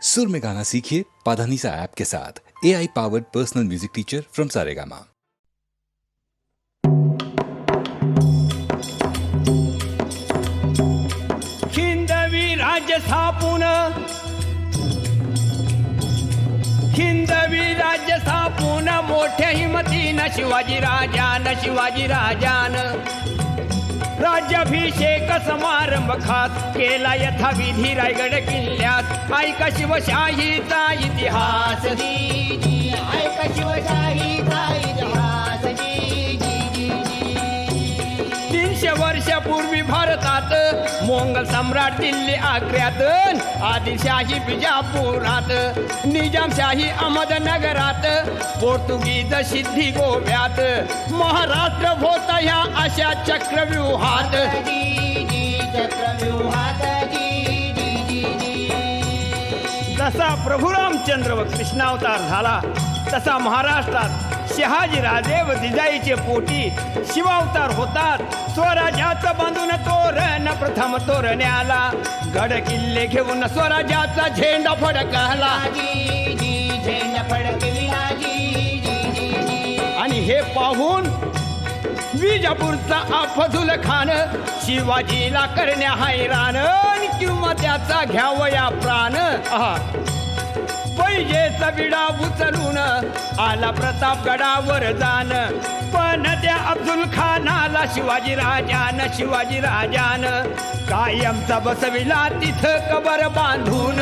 सुर में गाना सीखिए पाधानीसा ऐप के साथ। AI powered personal music teacher from Saregama. हिंदवी राज्य स्थापून मोठ्या हिमतीनं शिवाजी राजान राज्याभिषेक समारंभ खास केला यथाविधी रायगड किल्ल्यात। ऐका शिवशाहीचा इतिहास, ऐका शिवशाहीचा इतिहास 300 वर्षापूर्वी भारतात मोंगल सम्राट दिल्ली आग्र्यात, आदिलशाही बिजापुरात, निजामशाही अहमदनगरात, पोर्तुगीज सिद्धी गोव्यात, महाराष्ट्र होता ह्या अशा चक्रव्यूहात। जसा प्रभू रामचंद्र व कृष्णावतार झाला तसा महाराष्ट्रात शहाजी राजे व जिजाईचे पोटी शिवावतार होतात। स्वराज्याचं बांधून तोरण प्रथम तोरण्याला, गड किल्ले घेऊन स्वराज्याचा झेंडा फडकला आणि हे पाहून विजापूरचा अफझुल खान शिवाजीला करण्या हैराण, किंवा त्याचा घ्यावया प्राण। पैजेचा विडा उचलून आला प्रतापगडावर जाण, पण त्या अफझुल खानाला शिवाजी राजान कायमचा बसविला तिथं कबर बांधून।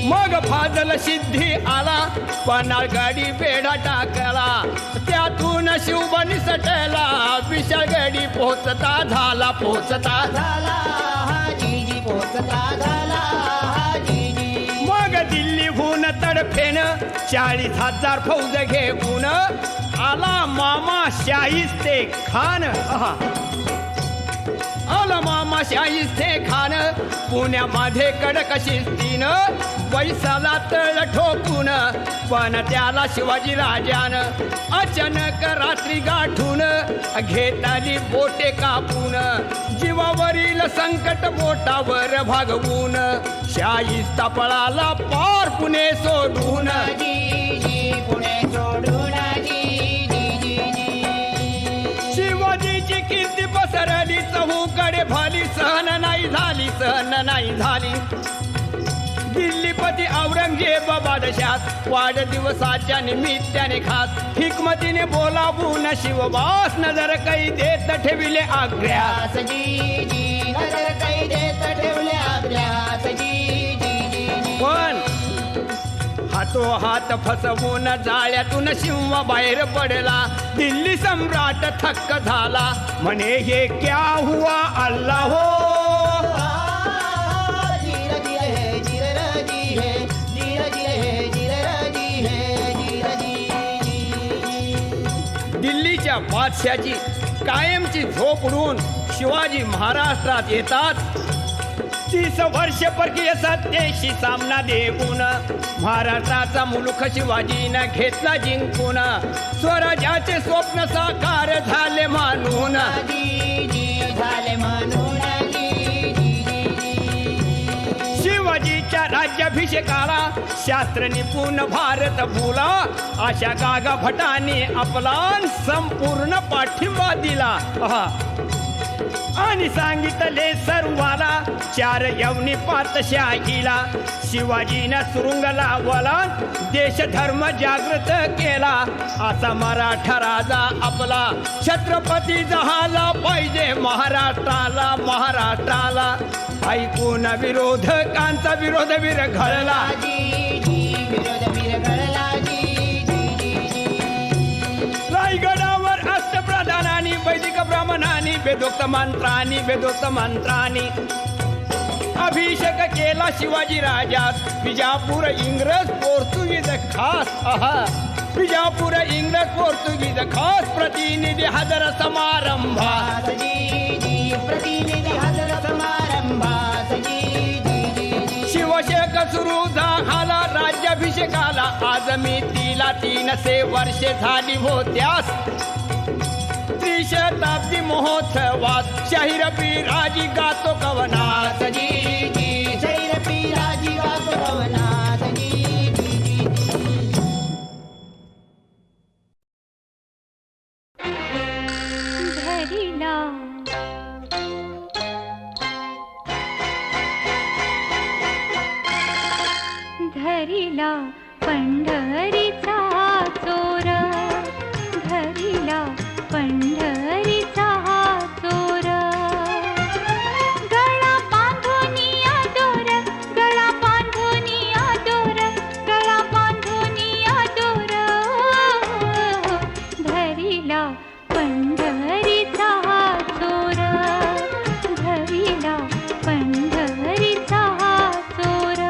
मग फाजल सिद्धी आला, पन्हाळगडी बेडा टाकला, त्यातून शिवबा निसटला, विशाळगडी पोचता झाला मग दिल्लीहून तडफेन 40,000 फौज घेऊन आला मामा शाहिस्ते खान। पुण्यामध्ये कडक शिस्तीनं पैसाला तळ ठोकून, पण त्याला शिवाजी राजान अचानक रात्री गाठून घेताली बोटे कापून, जीवावरील संकट बोटावर भागवून शाहिस्ता पळाला पार पुणे सोडून। शिवाजीची कीर्ती पसरली चहूकडे भाली, सहन नाही झाली। दिल्लीपती औरंगजेब बादशाह वाढदिवसाच्या निमित्ताने खास हिकमतीने बोलावून शिवबास नजर कैदेत ठेविले आग्र्यास। पण हात फसवून जाळ्यातून सिंह बाहेर पडला, दिल्ली सम्राट थक्क झाला, म्हणे हे क्या हुआ अल्लाह हो। दिल्लीच्या बादशाची कायमची झोप उडून शिवाजी महाराष्ट्रात येतात। 30 वर्ष परकीय सत्तेशी सामना देऊन महाराष्ट्राचा मुलूक शिवाजीनं घेतला जिंकून, स्वराज्याचे स्वप्न साकार झाले मानून। शिवाजीच्या राज्याभिषेकाला शास्त्र निपुण भारत भूला, अशा गागा भटाने आपला संपूर्ण पाठिंबा दिला आणि सांगितले सर्वाला 4 यवनी पातशाहीला। शिवाजीनं सुरुंग लावला, देश धर्म जागृत केला, असा मराठा राजा आपला छत्रपती झाला पाहिजे महाराष्ट्राला। ऐकून विरोधकांचा विरोध विरघळला, रायगडावर अष्टप्रधानांनी वैदिक ब्राह्मणांनी वेदोक्त मंत्रांनी अभिषेक केला शिवाजी राजास। विजापूर इंग्रज पोर्तुगीज खास प्रतिनिधी हजर समारंभात। शिवशेक सुरू झाला राज्याभिषेकाला, आज मी 3 वर्षे झाली होत्यास। त्रिशताब्दी महोत्सवात शाहीर बिराजी गातो कवनास। धरिला पंढरीचा चोर, धरिला पंढरीचा चोर. गळा बांधोनिया दोर, गळा बांधोनिया दोर, गळा बांधोनिया दोर. धरिला पंढरीचा चोर, धरिला पंढरीचा चोर.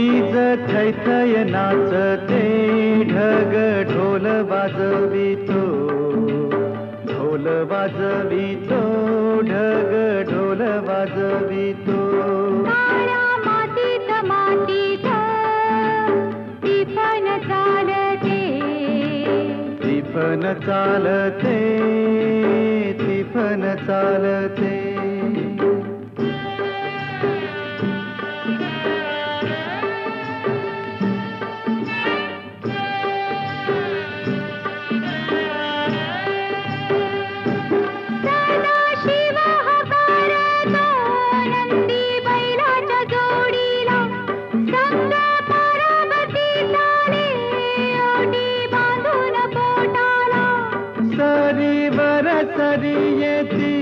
वीज थैथय नाचते ढग ढोल वाजवितो ढोल वाजवितो ढग ढोल वाजवितो काळ्या मातीत मातीत टिपण चालते टिपण चालते टिपण चालते सदाशिव हकारतो नंदी बैलाच्या जोडीला संग पार्वती चाले ओटी बांधून पोटाला सरीवर सरी येती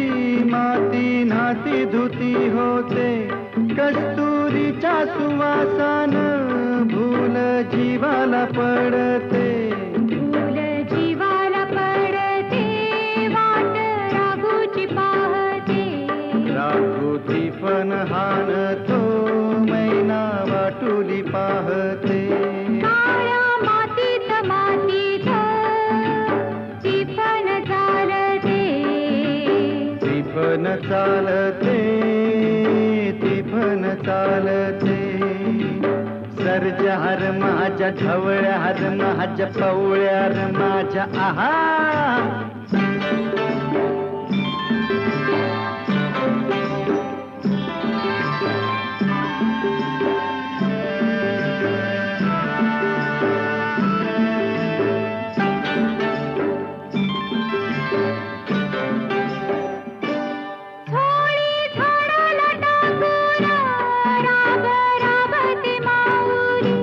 माती नाती धुती होते कस्तुरीच्या सुवासान भूल जीवाला पडते फूल जीवाला पडते वाट राघूची पाहते राघुती पण हानतो मैना वाटुली पाहते काळ्या मातीत मातीत टिपण चालते टिपण चालते टिपण चालते सर्जार माझ्या ढवळ्यार माझ्या पवळ्यार माझ्या आहा थोडी झाडाला टाकून राब राबते माऊली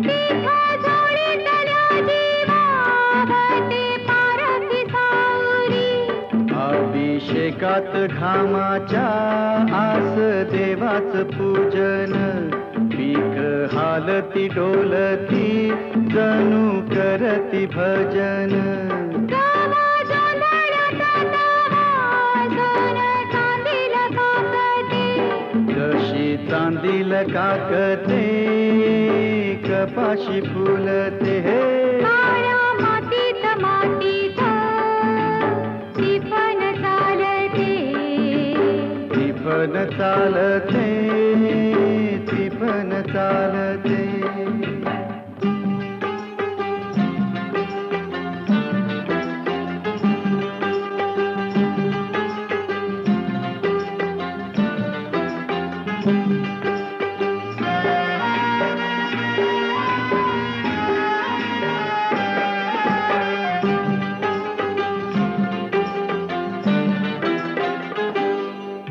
तिथं झोळीतल्या जीवावते पारखी सावरी अभिषेकात घामाच्या आस देवाच पूजन पीक हालती डोलती जणू करती भजन गावा जोंधळ्यात तवा सोनं चांदील काकते जशी चांदील काकते कपाशी फुलते हे काळ्या मातीत मातीत टिपण चालते टिपण चालते टिपण चालते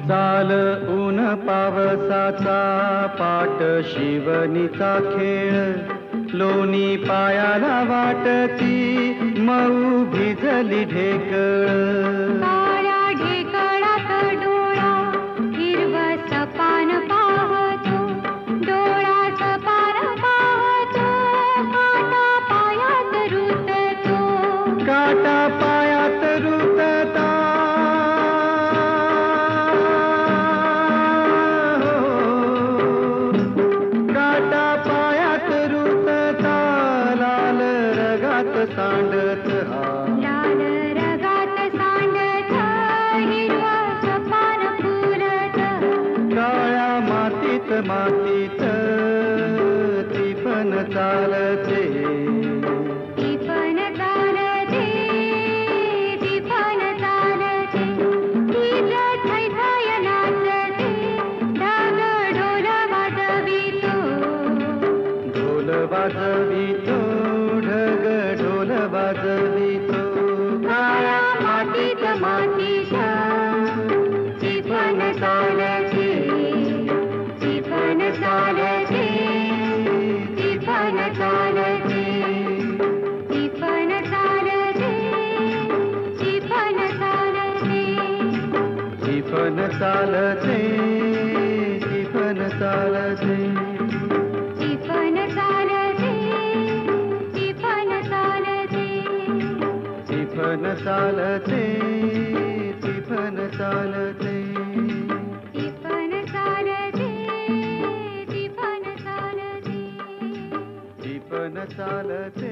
चाल ऊन पावसाचा पाट शिवनीचा खेळ लोणी पायाला वाटती मऊ भिजली ढेकळ काळ्या ढेकळात डोळा हिरवं सपान पाहतो डोळा सपान पाहतो काटा पायात रुततो काटा पायात रुतता काटा पायात रुतता लाल रगात सांडत हा लाल रगात सांडत हिरवं सपान फुलत काळ्या मातीत मातीत टिपण चालते टिपण चालते टिपण चालते वीज थैथय नाचते ढग ढोल वाजवितो ढोल वाजवितो ढग ढोल वाजवितो काळ्या मातीत मातीत टिपण चालते टिपण चालते टिपण चालते टिपण चालते टिपण चालते टिपण चालते टिपण चालते टिपण चालते टिपण चालते टिपण चालते टिपण चालते टिपण चालते टिपण चालते टिफन चालते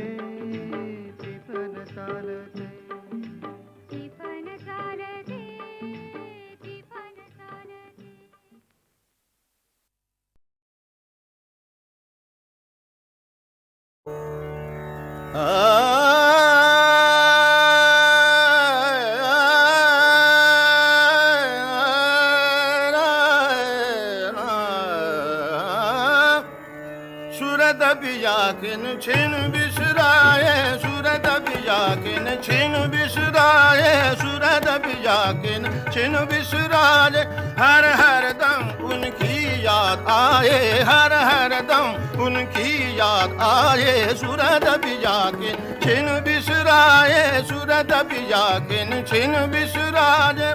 टिफन चालते टिफन चालते टिफन चालते सूरत बिजाकिन छिन बिसराए सूरत बिजाकिन छिन बिसराए सूरत बिजाकिन छिन बिसराए हर हर दम उनकी याद आए हर हर दम उनकी याद आए सूरत बिजाकिन छिन बिसराए सूरत बिजाकिन छिन बिसराए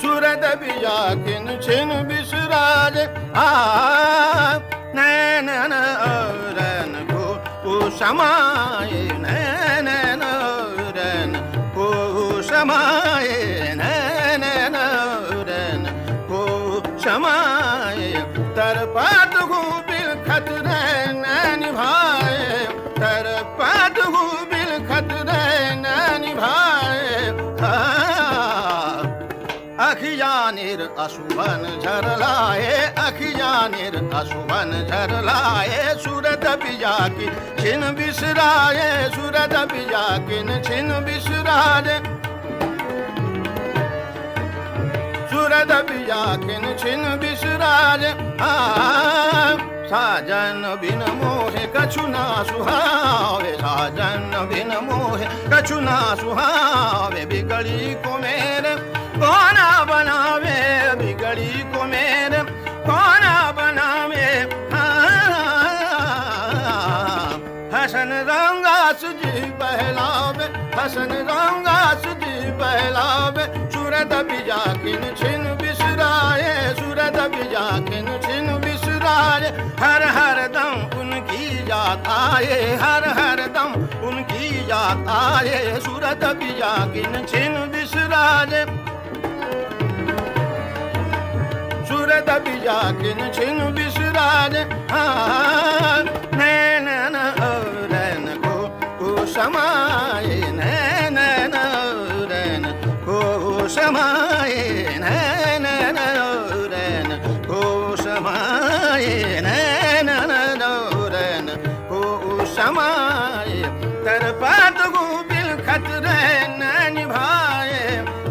सूरत बिजाकिन छिन बिसराज नैन रन को समाये नैन रन को समाये नैन रन को समाये तरपात हूँ बिल खतरे निभाए तरपात हूँ बिल खतरे निभाए अखियानिर अशुभन झरलाए अखियानिर अशुभन झरलाए सूरत बिजाकिन छिन बिसराए सूरत बिजाकिन छिन बिसराए सूरत बिजाकिन छिन बिसराए साजन बिन मोहे कछु ना सुहावे साजन बिन मोहे कछु ना सुहावे बिगड़ी को मेरे कौना बनावे बिगड़ी को मेरे कौना बनावे हसन रंगा सुजी बहलावे हसन रंगा सुजी बहलावे सूरत बिजाकिन छिन बिसराए सूरत बिजाकिन छिन बिसराए हर हर दम उनकी याद आए हर हर दम उनकी याद आए सूरत बिजाकिन छिन बिसराए सूरत बिजाकिन छिन बिसराए नैन रन को समाये नैन रन को समाये नैन रन को समाये नैन रन को समाये तरपात गो बिल खतरे न निभाए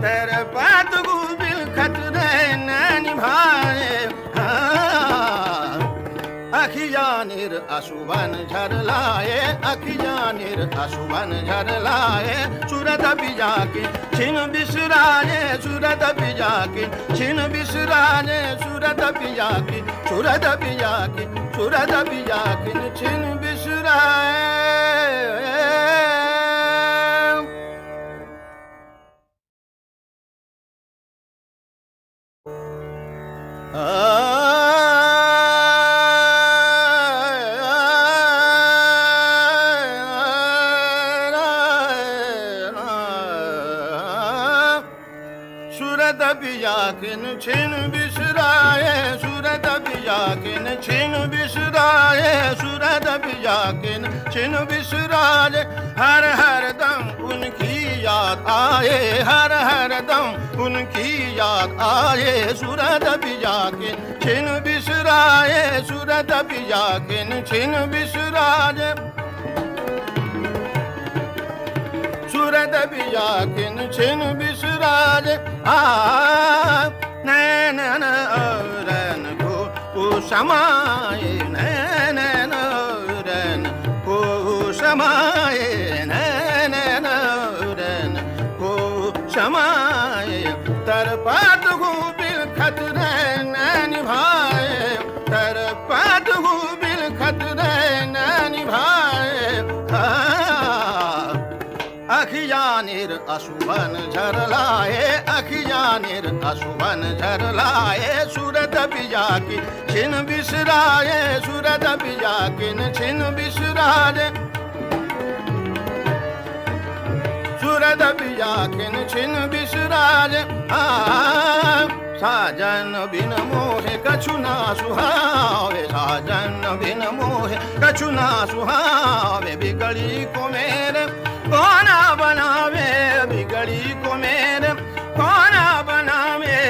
तरपात गो बिल खतरे न निभाए अखियानिर अशुभन झरलाए अखियानिर अशुभन झरलाए सूरत बिजाकिन छिन बिसराए सूरत बिजाकिन छिन बिसराए सूरत बिजाकिन सूरत बिजाकिन सूरत बिजाकिन छिन बिसराए सूरत बिजाकिन छिन बिसराए सूरत बिजाकिन छिन बिसराए सूरत बिजाकिन छिन बिसराए हर हर दम उनकी याद आए हर हर दम उनकी याद आए सूरत बिजाकिन छिन बिसराए सूरत बिजाकिन छिन बिसराए सूरत बिजाकिन छिन बिसराए नैन रन को समाये नैन रन को समाये नैन रन को समाये तरपात हूँ बिल खतरे न निभाए तरपात हूँ बिल खतरे न निभाए अखियानिर अशुभन झरलाए अखियानिर अशुभन झरलाए सूरत बिजाकिन छिन बिसराए सूरत बिजाकिन छिन बिसराए सूरत बिजाकिन छिन बिसराए साजन बिन मोहे कछु ना सुहावे साजन बिन मोहे कछु ना सुहावे बिगड़ी को मेरे कोना बनावे बिगड़ी को मेरे कोना बनावे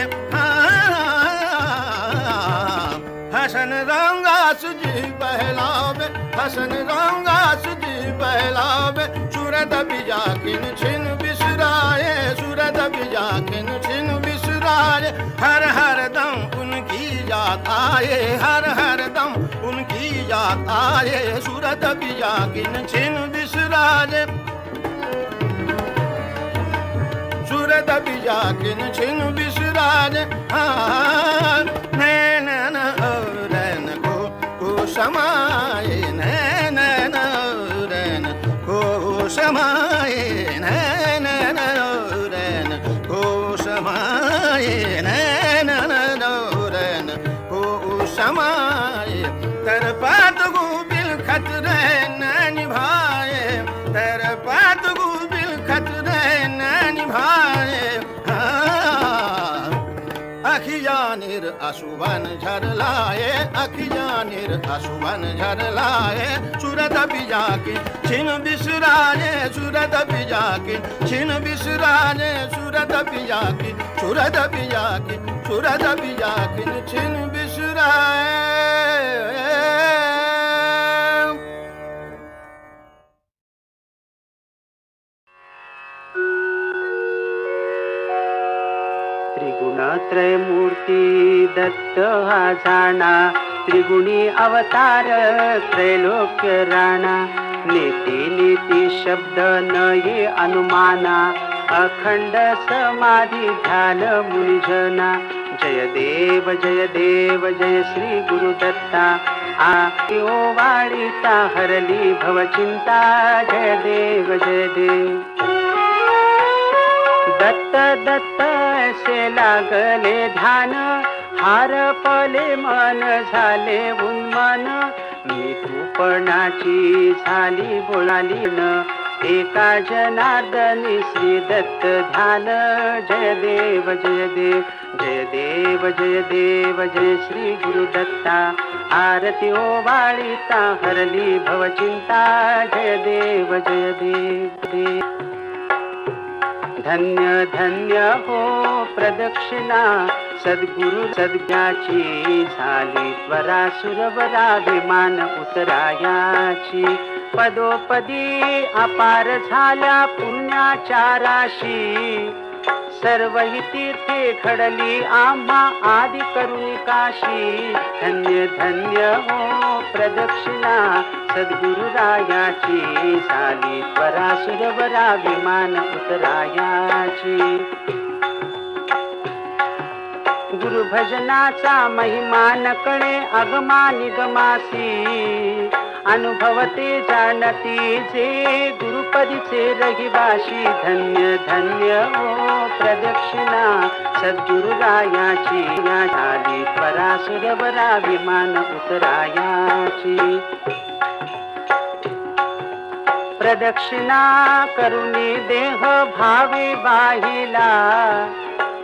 हसन रंगा सुजी बहलावे हसन रंगा सुजी बहलावे सूरत बिजा किन छिन बिसराए सूरत बिजा किन छिन बिसराए हर हर दम उनकी याद आए हर हर दम उनकी याद आए सूरत बिजा किन छिन बिसराए सूरत बिजा किन छिन बिसराए नैन रैन को समाए नैन रैन को समाए नैन रैन को समाए नैन रैन को समाए तर पात गुबिल खतरे न निभाए तर पात गुबिल खतरे न निभाए अखियानिर अशुभन झरलाए अखियानिर अशुभन झरलाए सूरत बिजा की छिन बिसराए सूरत बिजा की छिन बिसराए सूरत बिजा की सूरत बिजा की सूरत बिजा की छिन बिसराए त्रिगुणत्रय मूर्ती दत्त हा जाणा त्रिगुणी अवतार त्रैलोक्य राणा नीती नीती शब्द न ये अनुमाना अखंड समाधी ध्यान मुनिजना जय देव जय श्री गुरुदत्ता आयो वाळीता हरली भवचिंता जय देव दत्त दत्त ऐसे लागले ध्यान हार पले मन झाले उन्मन मी तूपणाची झाली बोलाली न एका जनार्दनी श्री दत्त ध्यान जय देव जय श्री गुरुदत्ता आरती ओवाळीता हरली भवचिंता जय देव धन्य धन्य हो प्रदक्षिणा सद्गुरु सद्ज्ञाची झाली त्वरा सुरवरा विमान उतरायाची पदोपदी अपार झाल्या पुण्याच्या राशी सर्व ही तीर्थे घडली आम्हा आदि करुणी काशी धन्य धन्य हो प्रदक्षिणा सद्गुरु रायाची झाली त्वरा सुरवरा विमान उतरायाची गुरु भजनाचा महिमा नकळे अगमा निगमासी अनुभवते जाणती जे गुरुपदीचे रहिवाशी धन्य धन्य हो प्रदक्षिणा सद्गुरु रायाची झाली त्वरा सुरवरा विमान उतरायाची प्रदक्षिणा करुणी देह भावे बाहिला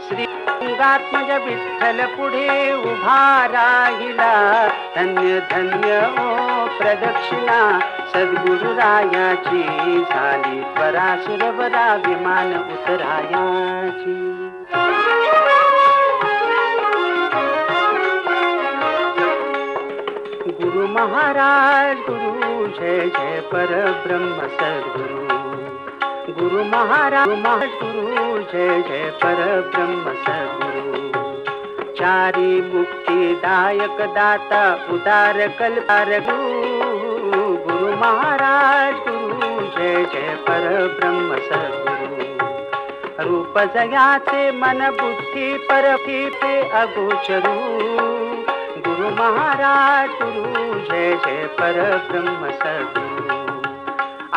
श्री लिंगात्मज विठ्ठल पुढे उभा राहिला धन्य धन्य ओ प्रदक्षिणा सद्गुरु रायाची झाली त्वरा सुरवरा विमान उतरायाची गुरु महाराज गुरु जय जय परब्रह्म सद्गुरु गुरु महाराज गुरु जय जय परब्रह्म सद्गुरु चारी मुक्तिदायक दाता उदार कल्पार गुरु महाराज गुरु जय जय परब्रह्म सद्गुरु रूप जयाचे मन बुद्धी परफी पे अगोचरू गुरु महाराज गुरु जय जय परब्रह्म सद्गुरु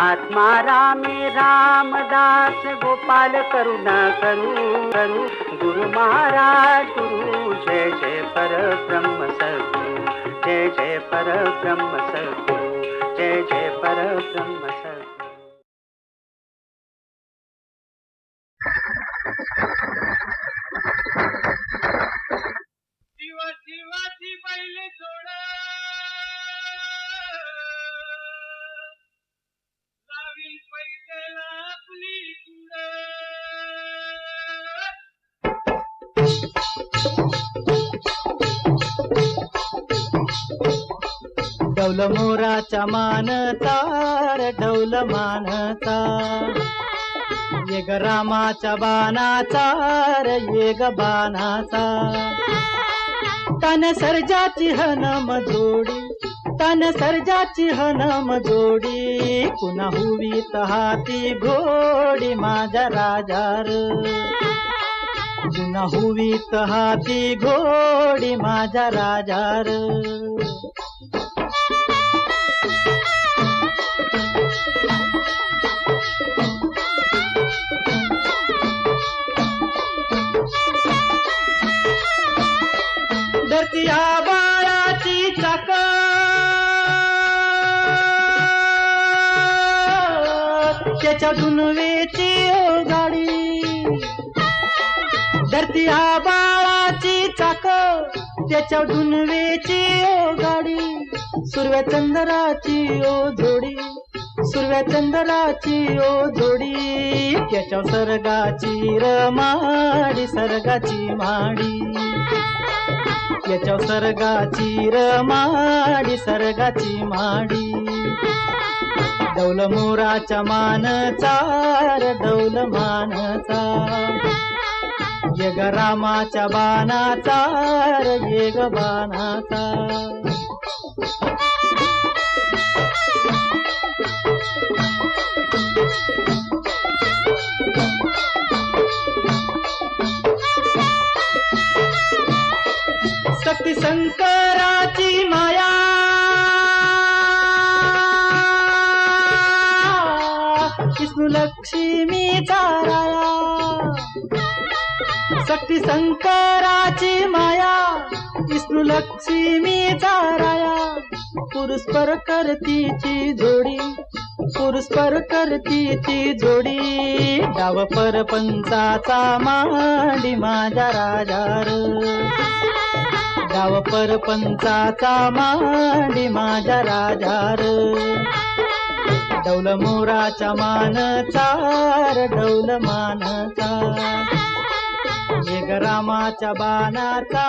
आत्मा रामे रामदास गोपाल करुणा करू गुरु महाराज गुरु जय जय परब्रह्म सद्गुरु जय जय परब्रह्म सद्गुरु जय जय परब्रह्म सद्गुरु शिवाची पहिले सोडा डौल मोराच्या मानता र डौल मानता ये ग रामाच्या बाणाचा र ये ग बाणाचा तन सर्जाची हनम जोडी तन सर्जाची हनम जोडी पुन्हा हुवीत हाती घोडी माझ्या राजार पुन्हा हुवीत हाती घोडी माझ्या राजार धरती आबाळाची चाक त्याच्या दुनवेची गाडी धरती आबाळाची चाक त्याच्या दुनवेची गाडी सुरव्या चंद्राची ओ जोडी सुरव्या चंद्राची ओ जोडी त्याच्या सर्गाची रमाडी सर्गाची माडी त्याच्या सर्गाची रमाडी सर्गाची माडी डौल मोराच्या मानचा र डौल मानचा ये ग रामाच्या बाणाचा र ये ग बाणाचा शक्ती शंकराची माया विष्णू लक्ष्मीचा राया शक्ती शंकराची माया विष्णू लक्ष्मीचा राया पुरुषपर करतीची जोडी पुरुषपर करतीची जोडी डाव परपंचाचा मांडी माझ्या राजार डाव परपंचाचा मांडी माझ्या राजार डौल मोराच्या मानचा र डौल मानचा ये ग रामाच्या बाणाचा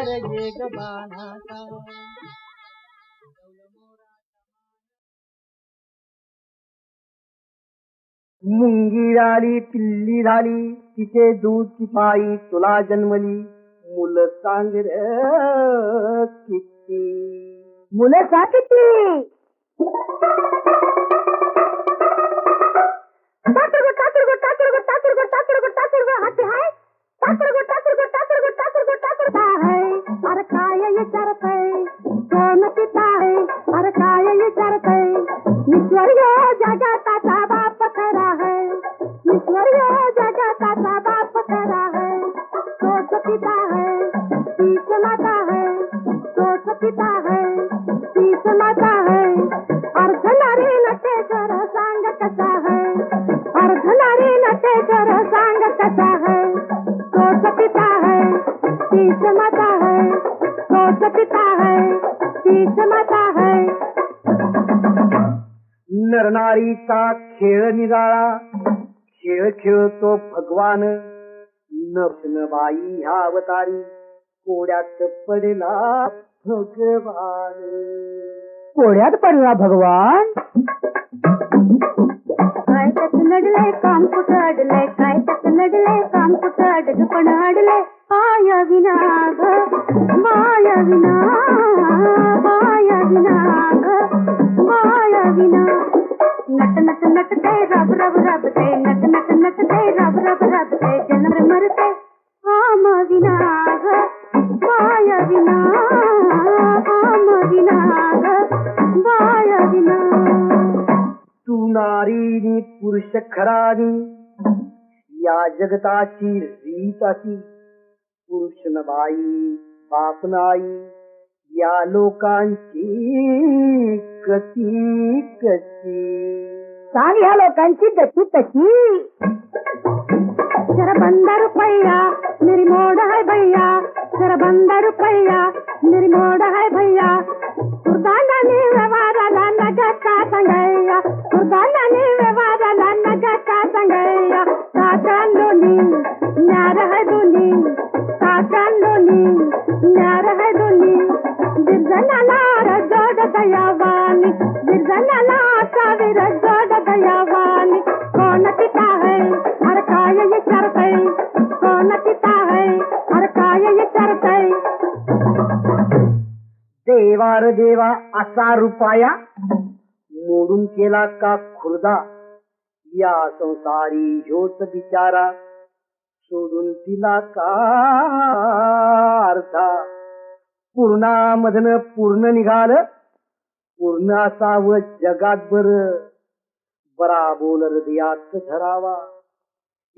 र ये ग बाणाचा मुंगी झाली पिल्ली झाली तिचे दूध ती पायी तुला जन्मली मुलं सांग रे किती मुलं सांग किती अरे काय विचारत आहे कोण पिता आहे अरे काय विचारत आहे ईश्वरीय जगताचा बाप खरा है ईश्वरीय जगताचा बाप खरा है तोच पिता है तीच माता है तोच पिता है तीच माता है अर्धनारी नटेश्वर सांग कसा है अर्धनारी नटेश्वर सांग कसा है तोच पिता है तीच माता है तोच पिता है तीच माता है नरनारीचा खेळ निराळा खेळ खेळतो भगवान नभनबाई ह्या अवतारी कोड्यात पडला भगवान कोड्यात पडला भगवान काय त्याच नडले काम कुठं अडले काय त्याच नडले काम कुठं अडग पण अडले माया विना ग माया विना माया विना ग माया विना नट नट नटते रब रब रबते नट नट नटते रब रब रबते जन्म मरते आम विना ग माया विना आम विना ग माया विना तू नारीनी पुरुष खरानी या जगताची रीत अशी पुरुष न बाई बाप नाही या लोकांची गती कशी सांग ह्या लोकांची गती कशी जरा बंदा रुपया मेरी मोड़ है भैया जरा बंदा रुपया मेरी मोड़ है भैया कुर्बानी व्यवहाराला नगता संगया कुर्बानी व्यवहाराला नगता संगया साकांडोनी न्यार है दोनी साकांडोनी न्यार है दोनी बिरजनाला जोड दया देवा रे देवा असा रुपाया, मोडून केला का खुर्दा, या संसारी ह्योच बिचारा, सोडून दिला का अर्धा. पूर्णामधन पूर्ण निघाल, पूर्ण असावं जगात बर, बरा बोल हृदयात धरावा,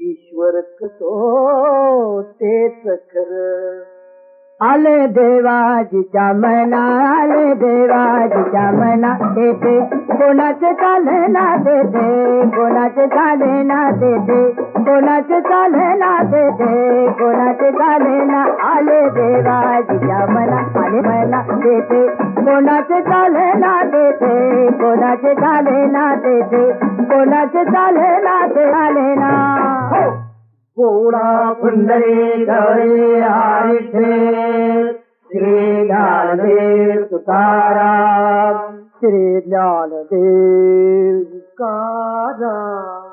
ईश्वर तो तेच खरं. आले देवाजीच्या मना, आले देवाजीच्या मना, देते कोणाचे चाले ना, देते कोणाचे चाले ना, देते कोणाचे चाले ना, देते कोणाचे चाले ना. आले देवाजीच्या मना, आले मना, देते कोणाचे चाले ना, देते कोणाचे चाले ना, देते कोणाचे चाले ना, ते आले ना. गोडा पुंडरी गौरी हरिठे, श्री ज्ञानदेव तुकाराम, श्री ज्ञानदेव तुकाराम.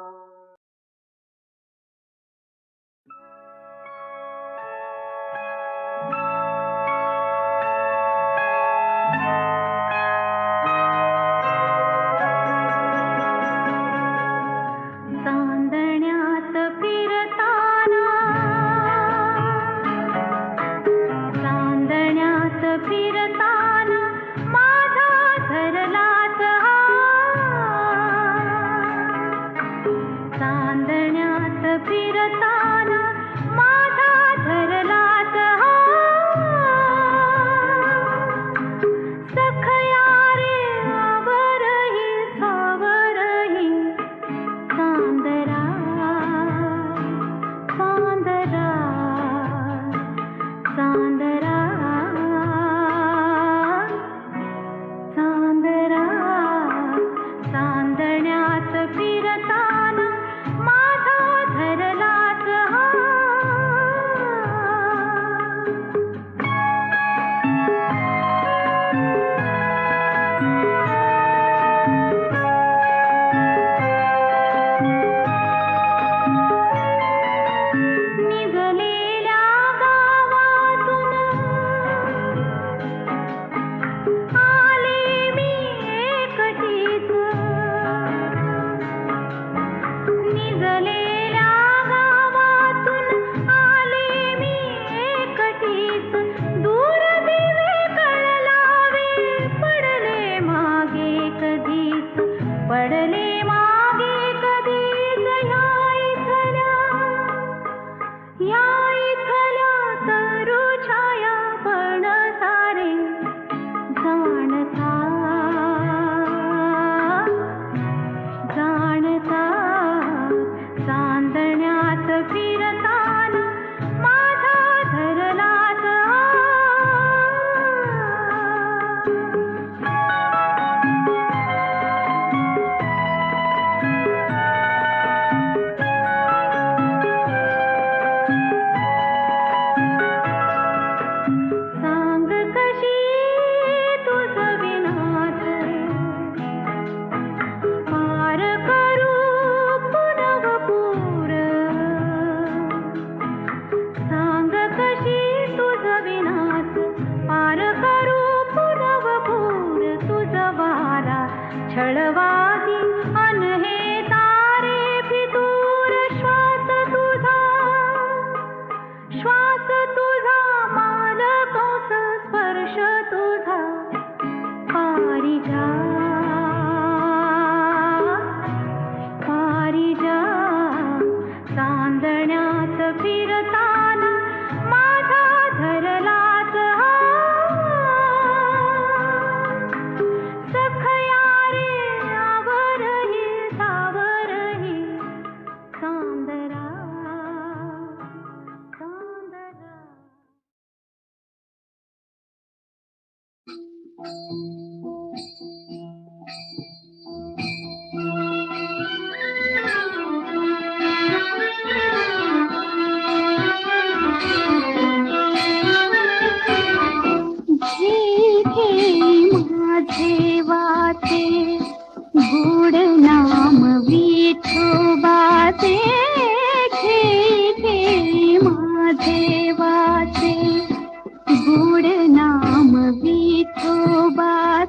गोड नाम विठो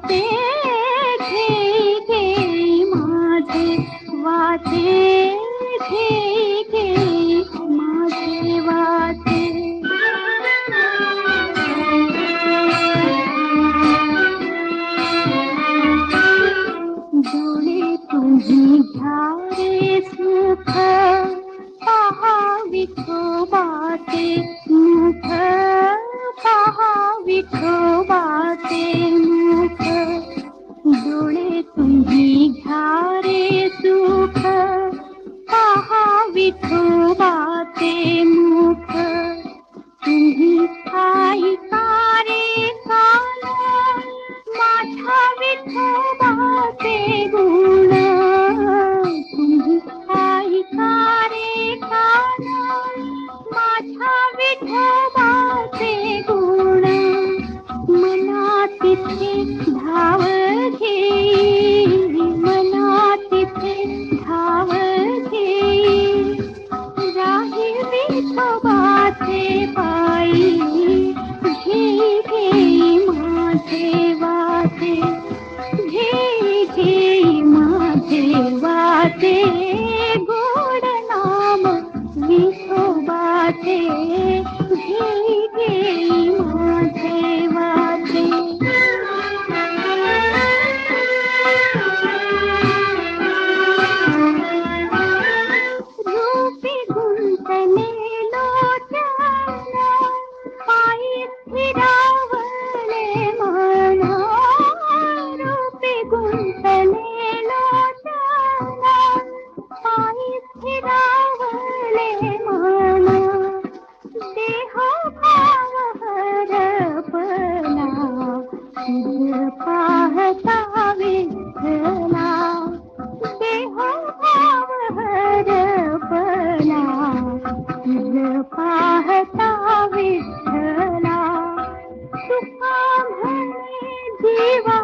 वाचे घे घे माझे वाचे घे घे माझे वाचे डोळे तुम्ही घ्यारे सुख पहा विठोबाचे मुख पहा विठोबाचे मुख डोळे तुम्ही घ्यारे सुख पहा विठोबाचे मुख तुम्ही ऐका रे कान माझ्या विठोबाचे गुण तुम्ही ऐका रे कान माझ्या विठोबाचे गुण मना तिथे धाव घे मना तिथे धाव घे राही विठोबाचे पायी घे घे माझे वाचे घे घे माझे वाचे गोड नाम विठोबाचे घे घे माझे वाचे रूपी गुंतले लोचन पायी फिरावले मन रूपी गुंतले लोचन पायी फिरावले मन देह भाव हरपला तुझ पाहता विठ्ठला देह भाव हरपला तुझ पाहता विठ्ठला तुका म्हणे जीवा